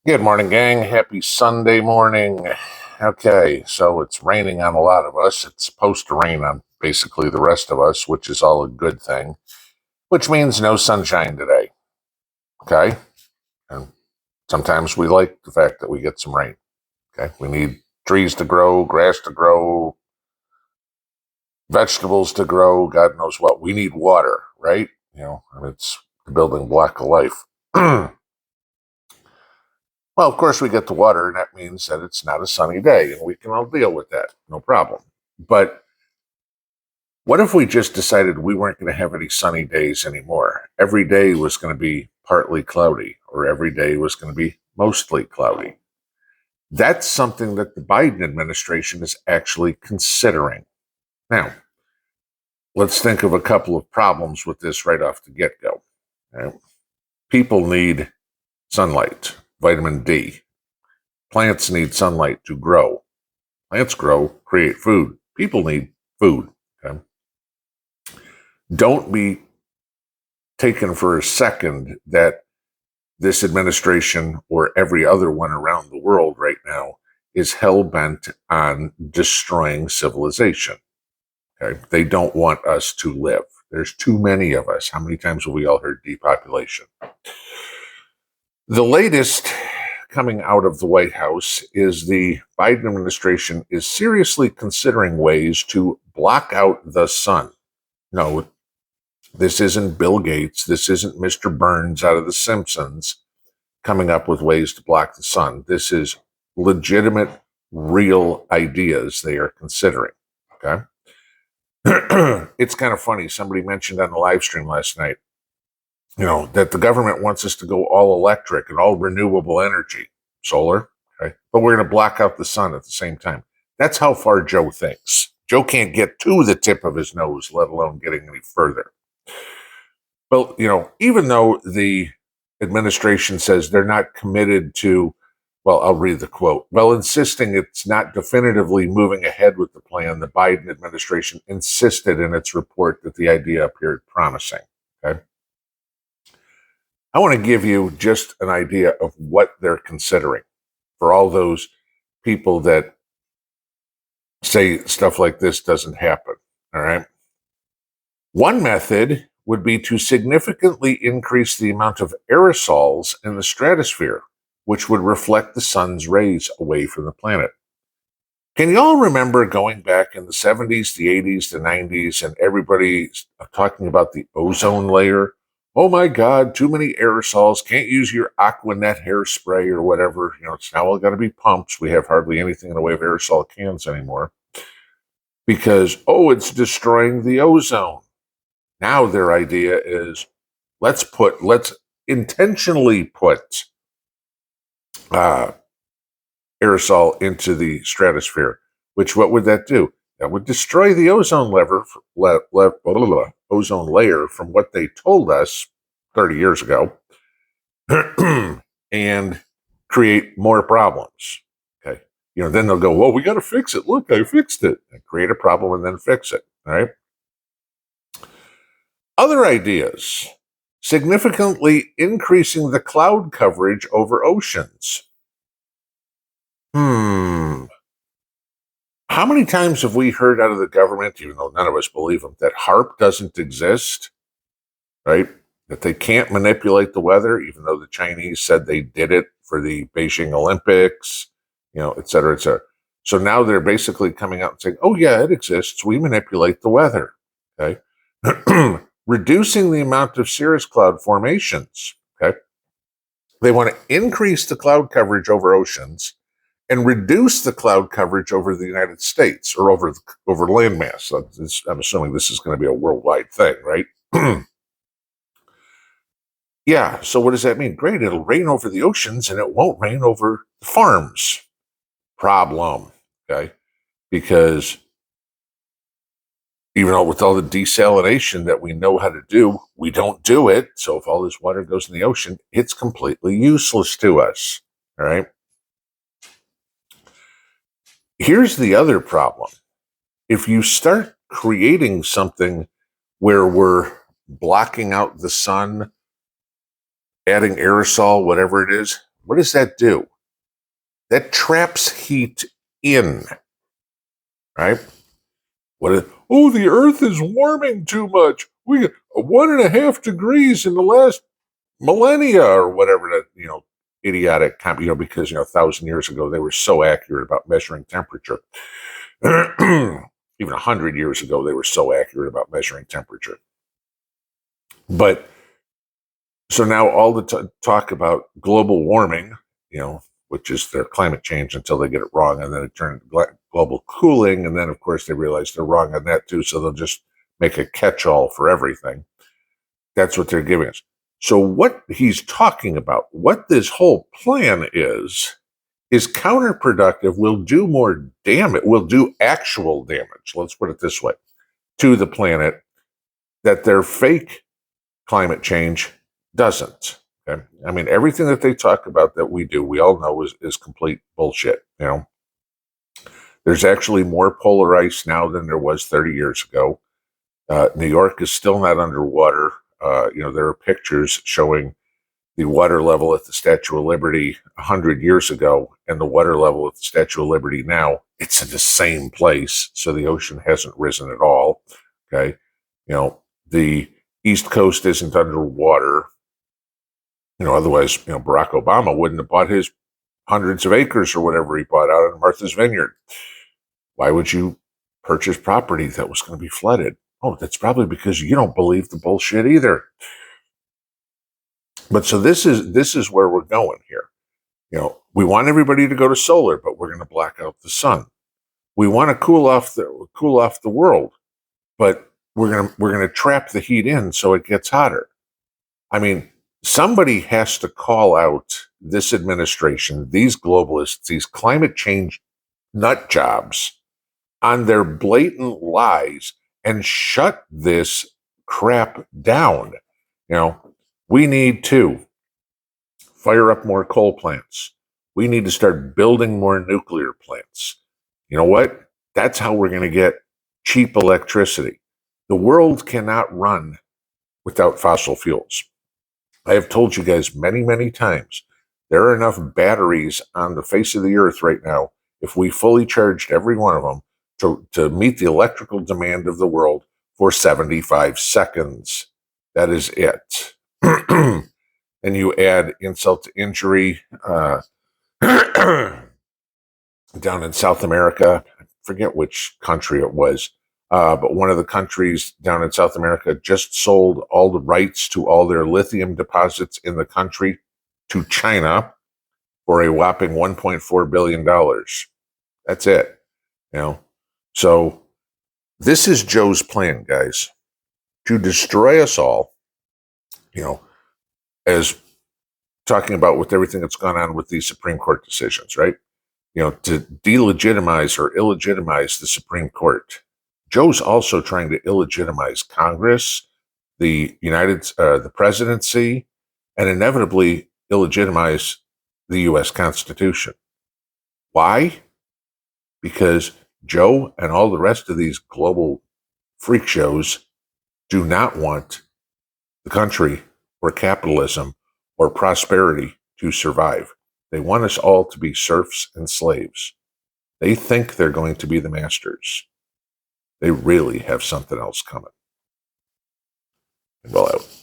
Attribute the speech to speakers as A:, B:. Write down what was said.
A: Good morning, gang. Happy Sunday morning. Okay, so it's raining on a lot of us. It's supposed to rain on basically the rest of us, which is all a good thing, which means no sunshine today. Okay? And sometimes we like the fact that we get some rain. Okay? We need trees to grow, grass to grow, vegetables to grow, God knows what. We need water, right? And it's the building block of life. Well, of course, we get the water, and that means that it's not a sunny day, and we can all deal with that. No problem. But what if we just decided we weren't going to have any sunny days anymore? Every day was going to be partly cloudy, or every day was going to be mostly cloudy. That's something that the Biden administration is actually considering. Now, let's think of a couple of problems with this right off the get-go. Right? People need sunlight, vitamin D. Plants need sunlight to grow. Plants grow, create food. People need food. Okay? Don't be taken for a second that this administration or every other one around the world right now is hell-bent on destroying civilization. Okay? They don't want us to live. There's too many of us. How many times have we all heard depopulation? The latest coming out of the White House is the Biden administration is seriously considering ways to block out the sun. No, this isn't Bill Gates. This isn't Mr. Burns out of The Simpsons coming up with ways to block the sun. This is legitimate, real ideas they are considering. Okay. It's kind of funny. Somebody mentioned on the live stream last night, that the government wants us to go all electric and all renewable energy, solar, okay? But we're going to block out the sun at the same time. That's how far Joe thinks. Joe can't get to the tip of his nose, let alone getting any further. But, even though the administration says they're not committed to, well, I'll read the quote. While insisting it's not definitively moving ahead with the plan, the Biden administration insisted in its report that the idea appeared promising. Okay. I want to give you just an idea of what they're considering for all those people that say stuff like this doesn't happen. All right. One method would be to significantly increase the amount of aerosols in the stratosphere, which would reflect the sun's rays away from the planet. Can you all remember going back in the 70s, the 80s, the 90s, and everybody talking about the ozone layer? Oh my God, too many aerosols. Can't use your Aquanet hairspray or whatever. It's now all got to be pumps. We have hardly anything in the way of aerosol cans anymore because, it's destroying the ozone. Now their idea is let's intentionally put aerosol into the stratosphere, which what would that do? That would destroy the ozone ozone layer from what they told us 30 years ago and create more problems. Okay. Then they'll go, well, we got to fix it. Look, I fixed it. And create a problem and then fix it. All right. Other ideas, significantly increasing the cloud coverage over oceans. How many times have we heard out of the government, even though none of us believe them, that HARP doesn't exist, right? That they can't manipulate the weather, even though the Chinese said they did it for the Beijing Olympics, et cetera, et cetera. So now they're basically coming out and saying, oh, yeah, it exists. We manipulate the weather, okay? Reducing the amount of cirrus cloud formations, okay? They want to increase the cloud coverage over oceans and reduce the cloud coverage over the United States or over landmass. I'm assuming this is going to be a worldwide thing, right? Yeah, so what does that mean? Great, it'll rain over the oceans and it won't rain over the farms. Problem, okay? Because even though with all the desalination that we know how to do, we don't do it. So if all this water goes in the ocean, it's completely useless to us, all right? Here's the other problem. If you start creating something where we're blocking out the sun, adding aerosol, whatever it is, What does that do? That traps heat in, right? Oh, the Earth is warming too much. We got 1.5 degrees in the last millennia, or whatever that idiotic because 1,000 years ago they were so accurate about measuring temperature. Even 100 years ago they were so accurate about measuring temperature. But so now all the talk about global warming, which is their climate change until they get it wrong, and then it turned global cooling, and then of course they realize they're wrong on that too, so they'll just make a catch-all for everything. That's what they're giving us. So what he's talking about, what this whole plan is counterproductive, will do more damage, will do actual damage, let's put it this way, to the planet, that their fake climate change doesn't. Okay? I mean, everything that they talk about that we do, we all know is complete bullshit. There's actually more polar ice now than there was 30 years ago. New York is still not underwater. There are pictures showing the water level at the Statue of Liberty 100 years ago and the water level at the Statue of Liberty now. It's in the same place, so the ocean hasn't risen at all. Okay, the East Coast isn't underwater. Otherwise, Barack Obama wouldn't have bought his hundreds of acres or whatever he bought out in Martha's Vineyard. Why would you purchase property that was going to be flooded? Oh, that's probably because you don't believe the bullshit either. But so this is where we're going here. We want everybody to go to solar, but we're going to black out the sun. We want to cool off the world, but we're going to trap the heat in so it gets hotter. I mean, somebody has to call out this administration, these globalists, these climate change nut jobs on their blatant lies and shut this crap down. We need to fire up more coal plants. We need to start building more nuclear plants. You know what? That's how we're going to get cheap electricity. The world cannot run without fossil fuels. I have told you guys many, many times, there are enough batteries on the face of the earth right now, if we fully charged every one of them, to meet the electrical demand of the world for 75 seconds. That is it. And you add insult to injury, down in South America, I forget which country it was, but one of the countries down in South America just sold all the rights to all their lithium deposits in the country to China for a whopping $1.4 billion. That's it. So this is Joe's plan, guys, to destroy us all, as talking about with everything that's gone on with these Supreme Court decisions, right? To delegitimize or illegitimize the Supreme Court. Joe's also trying to illegitimize Congress, the presidency, and inevitably illegitimize the U.S. Constitution. Why? Because Joe and all the rest of these global freak shows do not want the country or capitalism or prosperity to survive. They want us all to be serfs and slaves. They think they're going to be the masters. They really have something else coming. Well out.